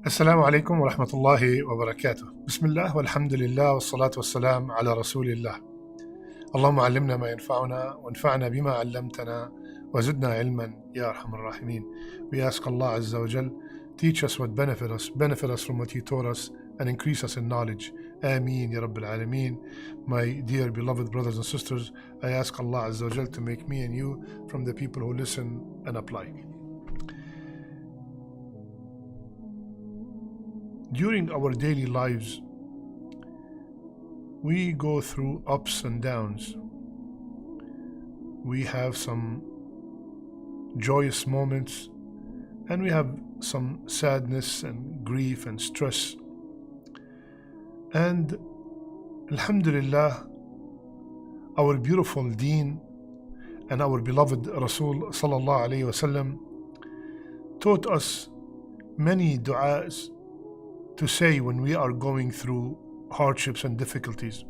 السلام عليكم ورحمة الله وبركاته. بسم الله والحمد لله والصلاة والسلام على رسول الله. اللهم علمنا ما ينفعنا وانفعنا بما علمتنا وزدنا علما يا أرحم الراحمين. We ask Allah Azza wa Jal, teach us what benefit us from what He taught us, and increase us in knowledge. Aamin ya Rabbil Alameen. My dear beloved brothers and sisters, I ask Allah Azza wa Jal to make me and you from the people who listen and apply. During our daily lives, we go through ups and downs. We have some joyous moments, and we have some sadness and grief and stress. And Alhamdulillah, our beautiful Deen and our beloved Rasul Sallallahu Alaihi Wasallam taught us many du'as to say when we are going through hardships and difficulties.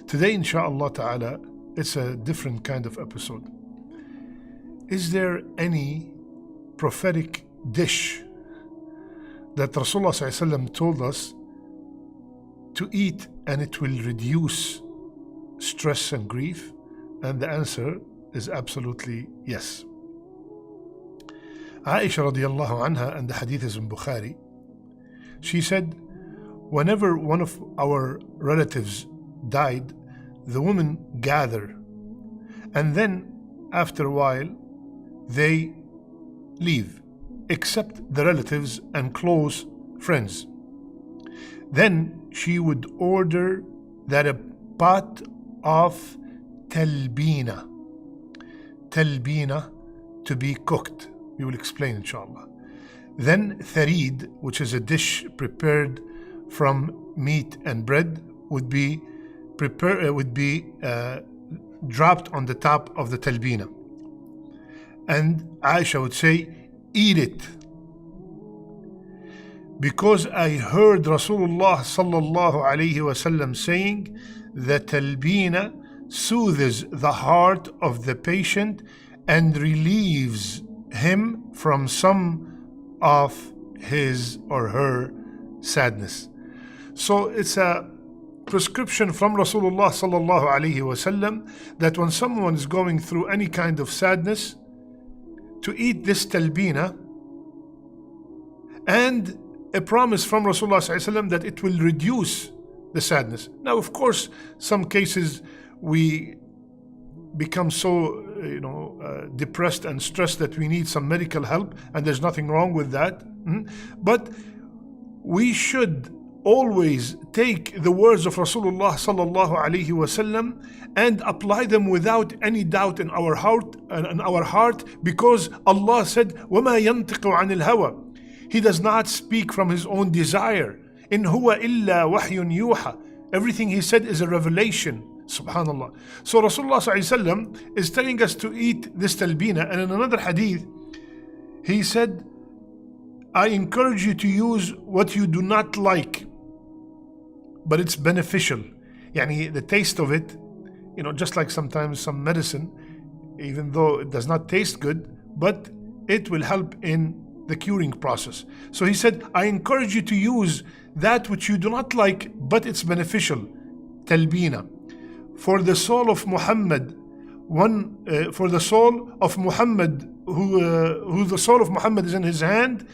Today, inshaAllah ta'ala, it's a different kind of episode. Is there any prophetic dish that Rasulullah ﷺ told us to eat and it will reduce stress and grief? And the answer is absolutely yes. Aisha radiallahu anha, and the hadith is in Bukhari, she said, whenever one of our relatives died, the women gather, and then after a while they leave, except the relatives and close friends. Then she would order that a pot of talbina to be cooked. We will explain inshallah. Then tharid, which is a dish prepared from meat and bread, would be dropped on the top of the talbina. And Aisha would say, eat it, because I heard Rasulullah sallallahu alaihi wasallam saying that talbina soothes the heart of the patient and relieves him from some of his or her sadness. So it's a prescription from Rasulullah sallallahu alaihi wasallam that when someone is going through any kind of sadness, to eat this talbina, and a promise from Rasulullah sallallahu alaihi wasallam that it will reduce the sadness. Now, of course, some cases we become so depressed and stressed that we need some medical help, and there's nothing wrong with that. But we should always take the words of Rasulullah sallallahu alaihi wasallam and apply them without any doubt in our heart, because Allah said, وَمَا يَنْطِقُ عَنِ الْهَوَى. He does not speak from his own desire. إِنْ هُوَ إِلَّا وَحْيٌ يُوحَى. Everything he said is a revelation. Subhanallah. So Rasulullah ﷺ is telling us to eat this talbina, and in another hadith he said, I encourage you to use what you do not like, but it's beneficial. Yani the taste of it, just like sometimes some medicine, even though it does not taste good, but it will help in the curing process. So he said, I encourage you to use that which you do not like, but it's beneficial. Talbina. For the soul of Muhammad, for the soul of Muhammad, who the soul of Muhammad is in his hand,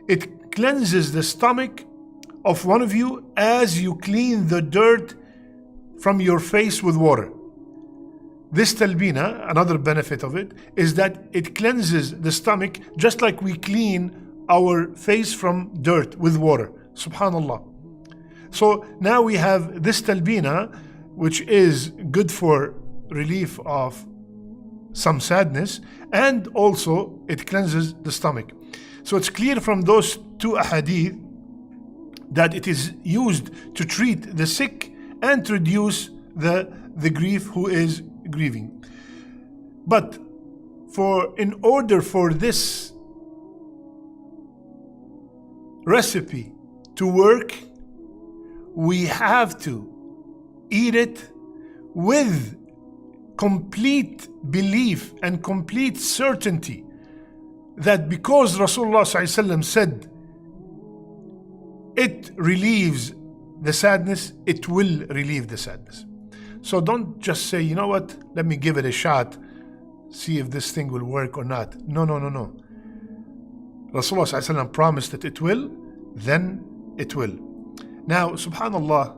it cleanses the stomach of one of you as you clean the dirt from your face with water. This talbina, another benefit of it, is that it cleanses the stomach just like we clean our face from dirt with water. Subhanallah. So now we have this talbina, which is good for relief of some sadness, and also it cleanses the stomach. So it's clear from those two ahadith that it is used to treat the sick and to reduce the grief who is grieving. But in order for this recipe to work, we have to eat it with complete belief and complete certainty that because Rasulullah ﷺ said it relieves the sadness, it will relieve the sadness. So don't just say, you know what, let me give it a shot, see if this thing will work or not. No. Rasulullah ﷺ promised that it will, then it will. Now, subhanallah,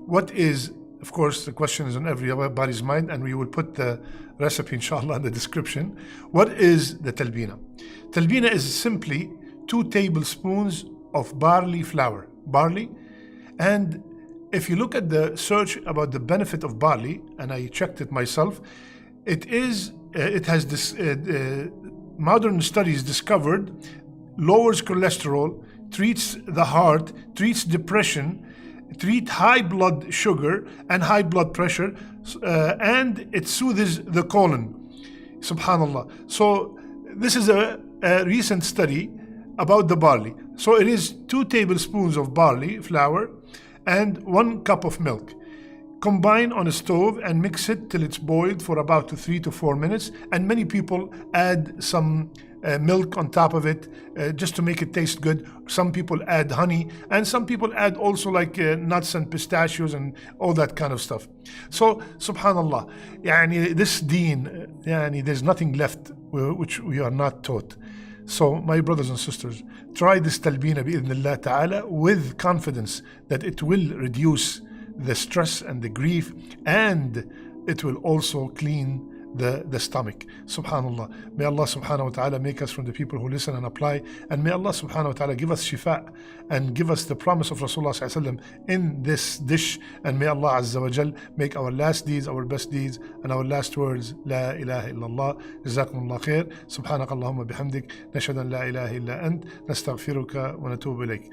what is, of course, the question is on everybody's mind, and we will put the recipe, inshallah, in the description. What is the talbina? Talbina is simply 2 tablespoons of barley flour. Barley. And if you look at the search about the benefit of barley, and I checked it myself, it has this modern studies discovered lowers cholesterol, treats the heart, treats depression, treat high blood sugar and high blood pressure, and it soothes the colon. Subhanallah. So this is a recent study about the barley. So it is 2 tablespoons of barley flour and 1 cup of milk. Combine on a stove and mix it till it's boiled for about 3 to 4 minutes. And many people add some milk on top of it just to make it taste good. Some people add honey, and some people add also like nuts and pistachios and all that kind of stuff. So subhanallah, this deen, there's nothing left which we are not taught. So my brothers and sisters, try this talbina bi'idhnillah ta'ala with confidence that it will reduce the stress and the grief, and it will also clean the stomach. Subhanallah. May Allah subhanahu wa ta'ala make us from the people who listen and apply, and may Allah subhanahu wa ta'ala give us shifa and give us the promise of Rasulullah sallallahu alaihi wasallam in this dish, and may Allah azza wa jal make our last deeds our best deeds and our last words La ilaha illallah. Jazakumullah khair. Subhanakallahumma bihamdik nashhadu an la ilaha illa ant nastaghfiruka wa natubu ilayk.